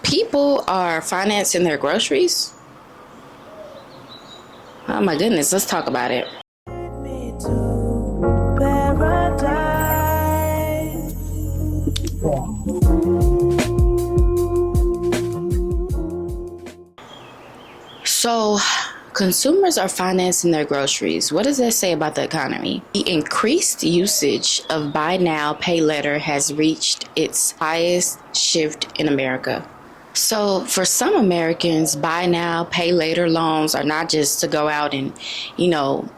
People are financing their groceries. Oh my goodness, let's talk about it. So, consumers are financing their groceries. What does that say about the economy? The increased usage of buy now, pay later has reached its highest shift in America. So, for some Americans, buy now, pay later loans are not just to go out and,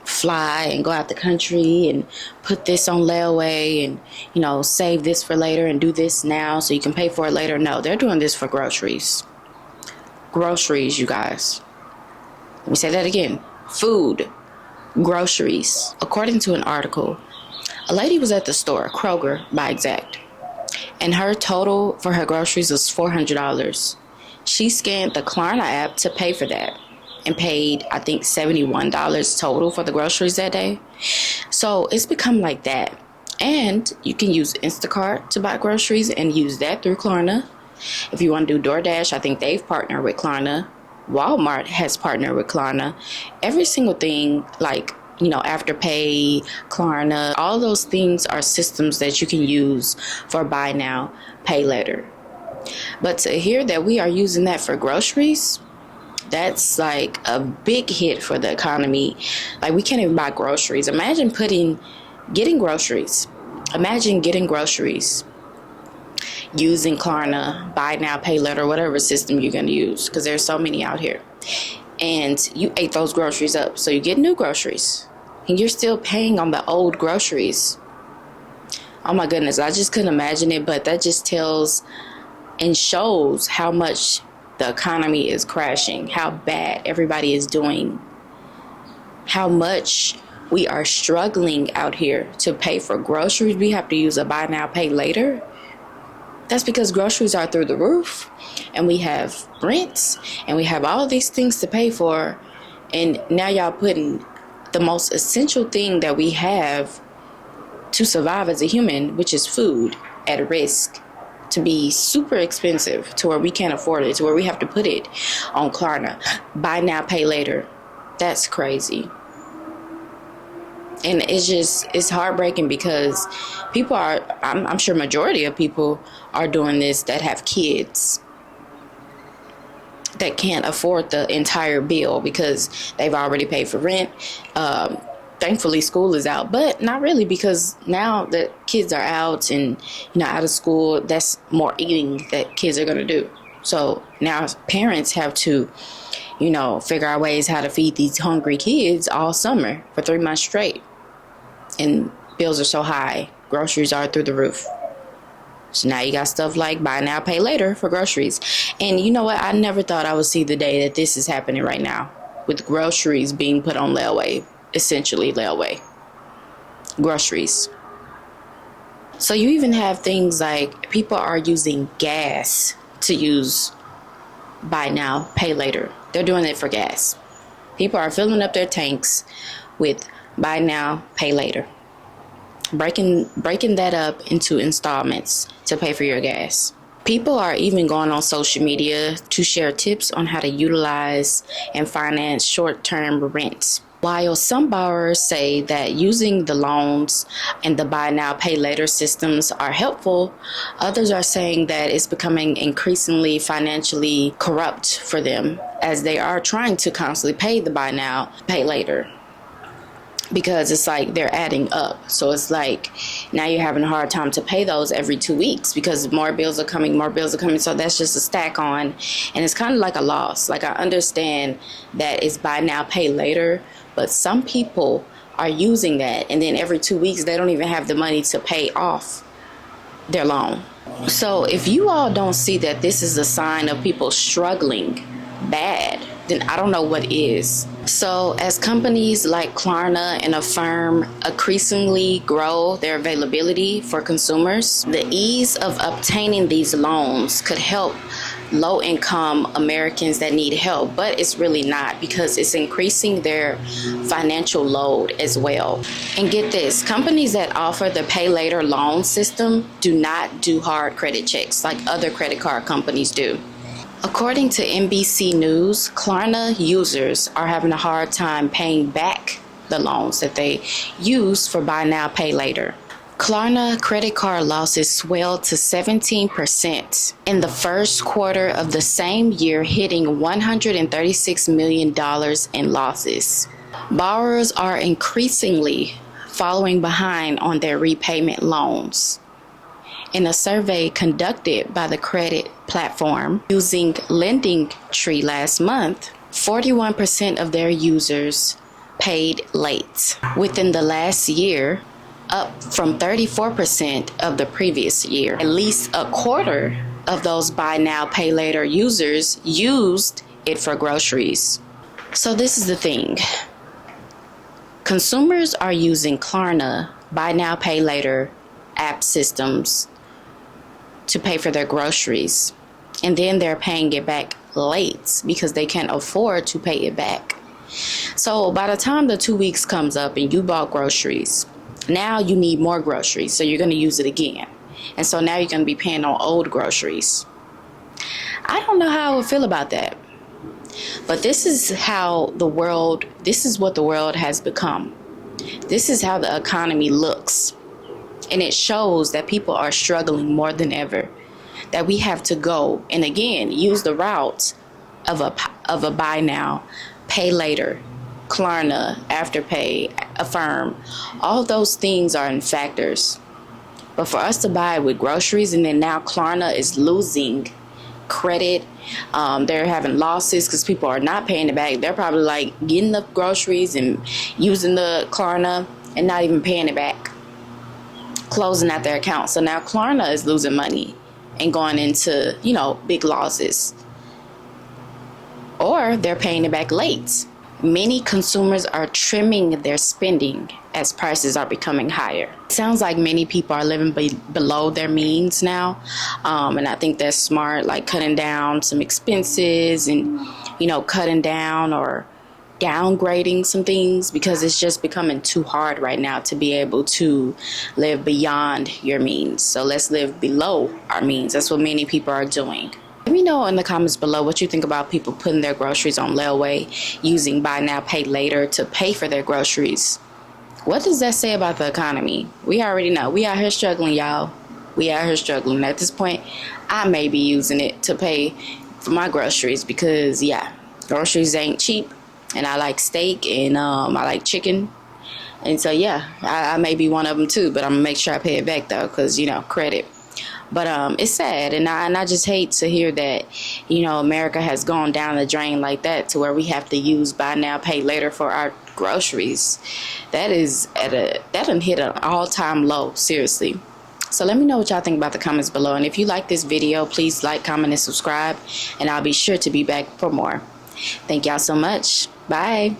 fly and go out the country and put this on layaway and, save this for later and do this now so you can pay for it later. No, they're doing this for groceries. Groceries, you guys. Let me say that again. Food, groceries. According to an article, a lady was at the store, Kroger by exact, and her total for her groceries was $400. She scanned the Klarna app to pay for that and paid, I think, $71 total for the groceries that day. So it's become like that. And you can use Instacart to buy groceries and use that through Klarna. If you want to do DoorDash, I think they've partnered with Klarna. Walmart has partnered with Klarna. Every single thing, like, Afterpay, Klarna, all those things are systems that you can use for buy now, pay later. But to hear that we are using that for groceries, that's like a big hit for the economy. Like, we can't even buy groceries. Imagine getting groceries. Imagine getting groceries using Klarna, buy now, pay later, whatever system you're going to use, because there's so many out here. And you ate those groceries up, so you get new groceries, and you're still paying on the old groceries. Oh my goodness, I just couldn't imagine it, but that just tells and shows how much the economy is crashing, how bad everybody is doing, how much we are struggling out here to pay for groceries. We have to use a buy now, pay later. That's because groceries are through the roof, and we have rents, and we have all these things to pay for. And now y'all putting the most essential thing that we have to survive as a human, which is food, at risk to be super expensive, to where we can't afford it, to where we have to put it on Klarna. Buy now, pay later. That's crazy. And it's heartbreaking because people are, I'm sure majority of people are doing this that have kids that can't afford the entire bill because they've already paid for rent. Thankfully, school is out, but not really, because now that kids are out and, out of school, that's more eating that kids are going to do. So now parents have to, figure out ways how to feed these hungry kids all summer for 3 months straight. And bills are so high. Groceries are through the roof. So now you got stuff like buy now, pay later for groceries. And you know what? I never thought I would see the day that this is happening right now, with groceries being put on layaway, essentially layaway. Groceries. So you even have things like people are using gas to use buy now, pay later. They're doing it for gas. People are filling up their tanks with buy now, pay later. Breaking that up into installments to pay for your gas. People are even going on social media to share tips on how to utilize and finance short-term rent. While some borrowers say that using the loans and the buy now, pay later systems are helpful, others are saying that it's becoming increasingly financially corrupt for them, as they are trying to constantly pay the buy now, pay later. Because it's like they're adding up. So it's like now you're having a hard time to pay those every 2 weeks because more bills are coming. So that's just a stack on. And it's kind of like a loss. Like, I understand that it's buy now, pay later, but some people are using that. And then every 2 weeks, they don't even have the money to pay off their loan. So if you all don't see that this is a sign of people struggling bad, then I don't know what is. So as companies like Klarna and Affirm increasingly grow their availability for consumers, the ease of obtaining these loans could help low-income Americans that need help, but it's really not, because it's increasing their financial load as well. And get this, companies that offer the pay later loan system do not do hard credit checks like other credit card companies do. According to NBC News, Klarna users are having a hard time paying back the loans that they use for buy now, pay later. Klarna credit card losses swelled to 17% in the first quarter of the same year, hitting $136 million in losses. Borrowers are increasingly falling behind on their repayment loans. In a survey conducted by the credit platform using LendingTree last month, 41% of their users paid late within the last year, up from 34% of the previous year. At least a quarter of those buy now, pay later users used it for groceries. So this is the thing. Consumers are using Klarna buy now, pay later app systems to pay for their groceries. And then they're paying it back late because they can't afford to pay it back. So by the time the 2 weeks comes up and you bought groceries, now you need more groceries, so you're going to use it again. And so now you're going to be paying on old groceries. I don't know how I would feel about that. But this is what the world has become. This is how the economy looks. And it shows that people are struggling more than ever. That we have to go and again use the route of a buy now, pay later, Klarna, Afterpay, Affirm. All those things are in factors. But for us to buy with groceries, and then now Klarna is losing credit, they're having losses because people are not paying it back. They're probably like getting the groceries and using the Klarna and not even paying it back, closing out their account. So now Klarna is losing money and going into, big losses. Or they're paying it back late. Many consumers are trimming their spending as prices are becoming higher. It sounds like many people are living below their means now. And I think that's smart, like cutting down some expenses and, cutting down or downgrading some things, because it's just becoming too hard right now to be able to live beyond your means. So let's live below our means. That's what many people are doing. Let me know in the comments below what you think about people putting their groceries on layaway, using buy now, pay later to pay for their groceries. What does that say about the economy? We already know. We out here struggling, y'all. We out here struggling. At this point, I may be using it to pay for my groceries because, groceries ain't cheap. And I like steak and I like chicken. And so, I may be one of them too. But I'm going to make sure I pay it back, though, because, credit. But it's sad, and I just hate to hear that, America has gone down the drain like that to where we have to use buy now, pay later for our groceries. That done hit an all-time low, seriously. So let me know what y'all think about the comments below. And if you like this video, please like, comment, and subscribe. And I'll be sure to be back for more. Thank y'all so much. Bye.